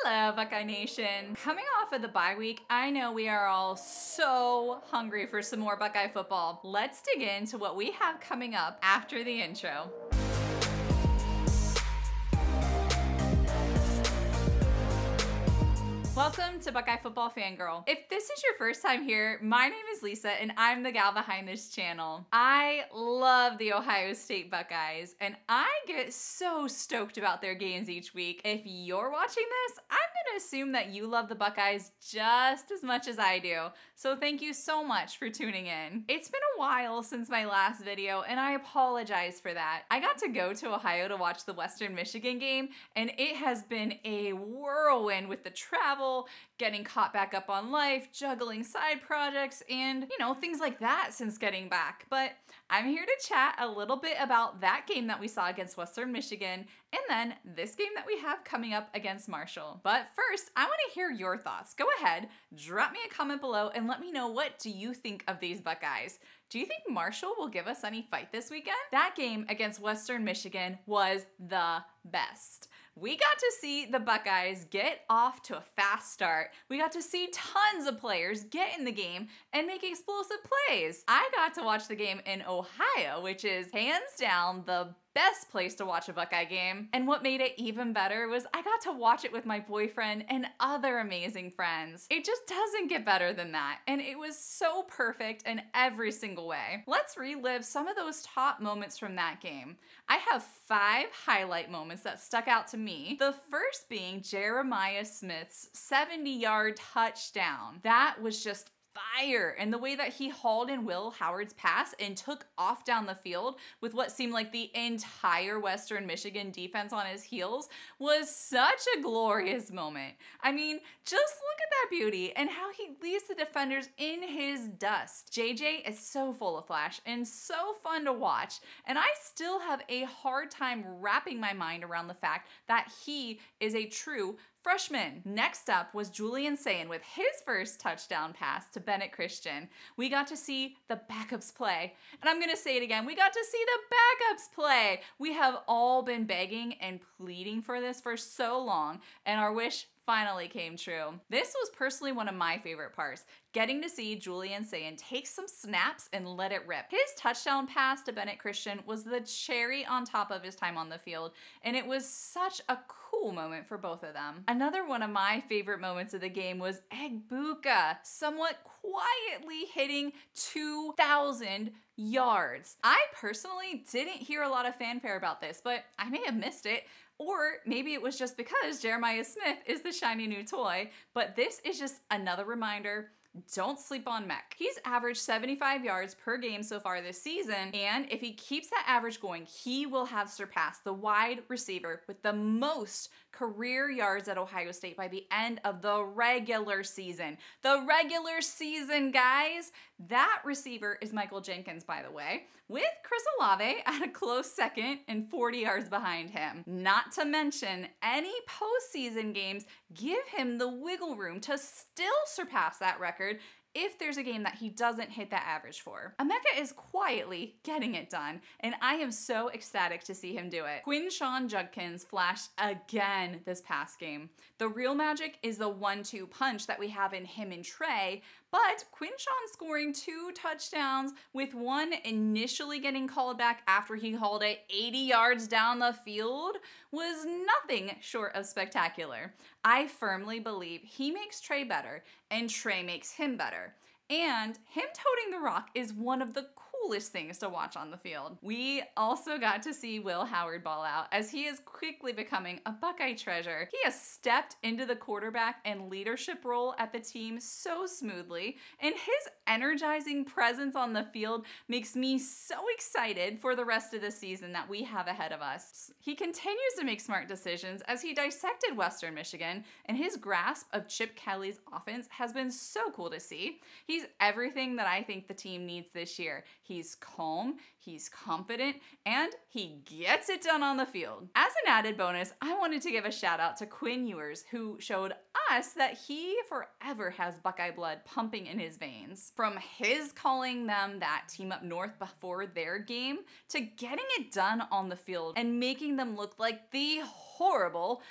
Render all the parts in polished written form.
Hello, Buckeye Nation. Coming off of the bye week, I know we are all so hungry for some more Buckeye football. Let's dig into what we have coming up after the intro. Welcome to Buckeye Football Fangirl. If this is your first time here, my name is Lisa and I'm the gal behind this channel. I love the Ohio State Buckeyes and I get so stoked about their games each week. If you're watching this, I'm gonna assume that you love the Buckeyes just as much as I do. So thank you so much for tuning in. It's been a while since my last video and I apologize for that. I got to go to Ohio to watch the Western Michigan game and it has been a whirlwind with the travel, getting caught back up on life, juggling side projects, and, things like that since getting back. But I'm here to chat a little bit about that game that we saw against Western Michigan, and then this game that we have coming up against Marshall. But first, I want to hear your thoughts. Go ahead, drop me a comment below, and let me know, what do you think of these Buckeyes? Do you think Marshall will give us any fight this weekend? That game against Western Michigan was the best. We got to see the Buckeyes get off to a fast start. We got to see tons of players get in the game and make explosive plays. I got to watch the game in Ohio, which is hands down the best place to watch a Buckeye game. And what made it even better was I got to watch it with my boyfriend and other amazing friends. It just doesn't get better than that. And it was so perfect in every single way. Let's relive some of those top moments from that game. I have 5 highlight moments that stuck out to me. The first being Jeremiah Smith's 70-yard touchdown. That was just fire, and the way that he hauled in Will Howard's pass and took off down the field with what seemed like the entire Western Michigan defense on his heels was such a glorious moment. I mean, just look at that beauty and how he leaves the defenders in his dust. JJ is so full of flash and so fun to watch, and I still have a hard time wrapping my mind around the fact that he is a true freshman. Next up was Julian Sayin with his first touchdown pass to Bennett Christian. We got to see the backups play. And I'm gonna say it again, we got to see the backups play. We have all been begging and pleading for this for so long, and our wish finally came true. This was personally one of my favorite parts, getting to see Julian Sayin take some snaps and let it rip. His touchdown pass to Bennett Christian was the cherry on top of his time on the field, and it was such a cool moment for both of them. Another one of my favorite moments of the game was Egbuka somewhat quietly hitting 2,000 yards. I personally didn't hear a lot of fanfare about this, but I may have missed it. Or maybe it was just because Jeremiah Smith is the shiny new toy, but this is just another reminder. Don't sleep on Mech. He's averaged 75 yards per game so far this season, and if he keeps that average going, he will have surpassed the wide receiver with the most career yards at Ohio State by the end of the regular season. The regular season, guys! That receiver is Michael Jenkins, by the way, with Chris Olave at a close second and 40 yards behind him. Not to mention, any postseason games give him the wiggle room to still surpass that record if there's a game that he doesn't hit that average for. Emeka is quietly getting it done, and I am so ecstatic to see him do it. Quinshawn Judkins flashed again this past game. The real magic is the 1-2 punch that we have in him and Trey, but Quinshawn scoring 2 touchdowns with one initially getting called back after he hauled it 80 yards down the field was nothing short of spectacular. I firmly believe he makes Trey better and Trey makes him better. And him toting the rock is one of the coolest things to watch on the field. We also got to see Will Howard ball out as he is quickly becoming a Buckeye treasure. He has stepped into the quarterback and leadership role at the team so smoothly, and his energizing presence on the field makes me so excited for the rest of the season that we have ahead of us. He continues to make smart decisions as he dissected Western Michigan, and his grasp of Chip Kelly's offense has been so cool to see. He's everything that I think the team needs this year. He's calm, he's confident, and he gets it done on the field. As an added bonus, I wanted to give a shout out to Quinn Ewers, who showed us that he forever has Buckeye blood pumping in his veins. From his calling them that team up north before their game, to getting it done on the field and making them look like the horrible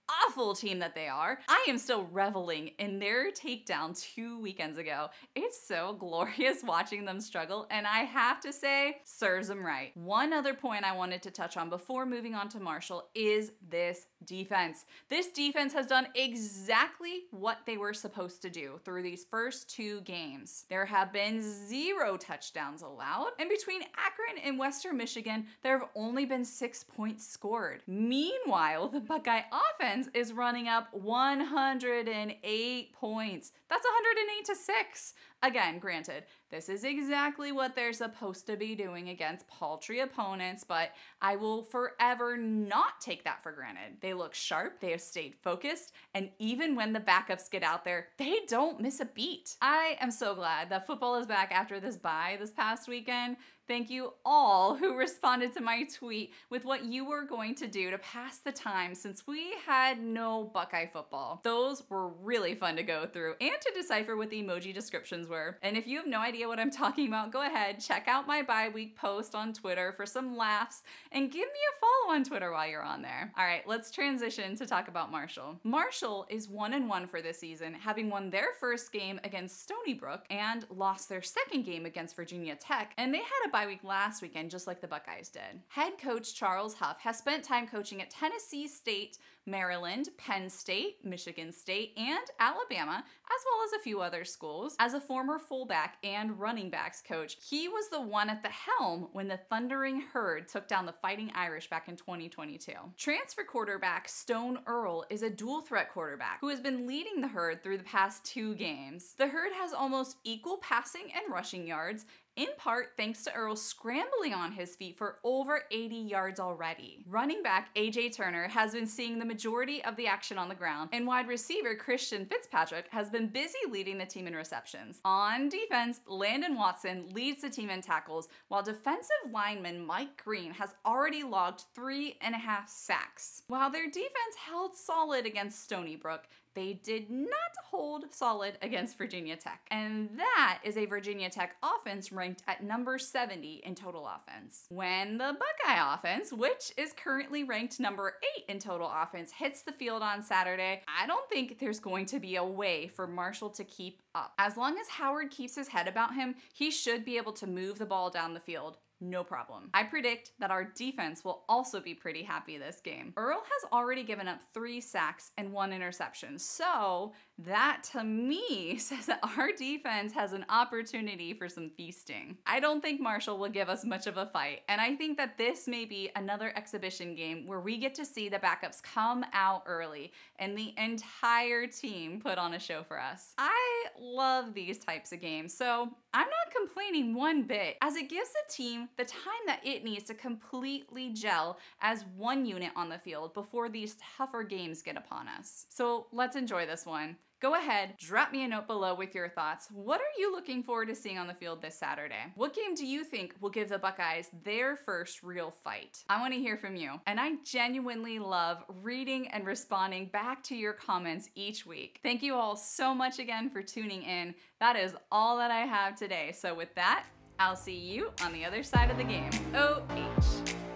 awful team that they are, I am still reveling in their takedown 2 weekends ago. It's so glorious watching them struggle, and I have to say, serves them right. One other point I wanted to touch on before moving on to Marshall is this defense. This defense has done exactly what they were supposed to do through these first 2 games. There have been 0 touchdowns allowed, and between Akron and Western Michigan, there have only been 6 points scored. Meanwhile, the Buckeye offense is running up 108 points. That's 108 to 6. Again, granted, this is exactly what they're supposed to be doing against paltry opponents, but I will forever not take that for granted. They look sharp, they have stayed focused, and even when the backups get out there, they don't miss a beat. I am so glad that football is back after this bye this past weekend. Thank you all who responded to my tweet with what you were going to do to pass the time since we had no Buckeye football. Those were really fun to go through and to decipher what the emoji descriptions were. And if you have no idea what I'm talking about, go ahead, check out my bye week post on Twitter for some laughs and give me a follow on Twitter while you're on there. All right, let's transition to talk about Marshall. Marshall is 1-1 for this season, having won their first game against Stony Brook and lost their second game against Virginia Tech, and they had a bye week last weekend just like the Buckeyes did. Head coach Charles Huff has spent time coaching at Tennessee State, Maryland, Penn State, Michigan State, and Alabama, as well as a few other schools. As a former fullback and running backs coach, he was the one at the helm when the Thundering Herd took down the Fighting Irish back in 2022. Transfer quarterback Stone Earle is a dual threat quarterback who has been leading the Herd through the past 2 games. The Herd has almost equal passing and rushing yards, in part thanks to Earl scrambling on his feet for over 80 yards already. Running back AJ Turner has been seeing the majority of the action on the ground, and wide receiver Christian Fitzpatrick has been busy leading the team in receptions. On defense, Landon Watson leads the team in tackles, while defensive lineman Mike Green has already logged 3.5 sacks. While their defense held solid against Stony Brook, they did not hold solid against Virginia Tech. And that is a Virginia Tech offense ranked at number 70 in total offense. When the Buckeye offense, which is currently ranked number 8 in total offense, hits the field on Saturday, I don't think there's going to be a way for Marshall to keep up. As long as Howard keeps his head about him, he should be able to move the ball down the field. No problem. I predict that our defense will also be pretty happy this game. Earl has already given up 3 sacks and 1 interception, so that to me says that our defense has an opportunity for some feasting. I don't think Marshall will give us much of a fight, and I think that this may be another exhibition game where we get to see the backups come out early and the entire team put on a show for us. I love these types of games, so I'm not complaining one bit, as it gives the team the time that it needs to completely gel as one unit on the field before these tougher games get upon us. So let's enjoy this one. Go ahead, drop me a note below with your thoughts. What are you looking forward to seeing on the field this Saturday? What game do you think will give the Buckeyes their first real fight? I want to hear from you, and I genuinely love reading and responding back to your comments each week. Thank you all so much again for tuning in. That is all that I have today. So with that, I'll see you on the other side of the game. OH.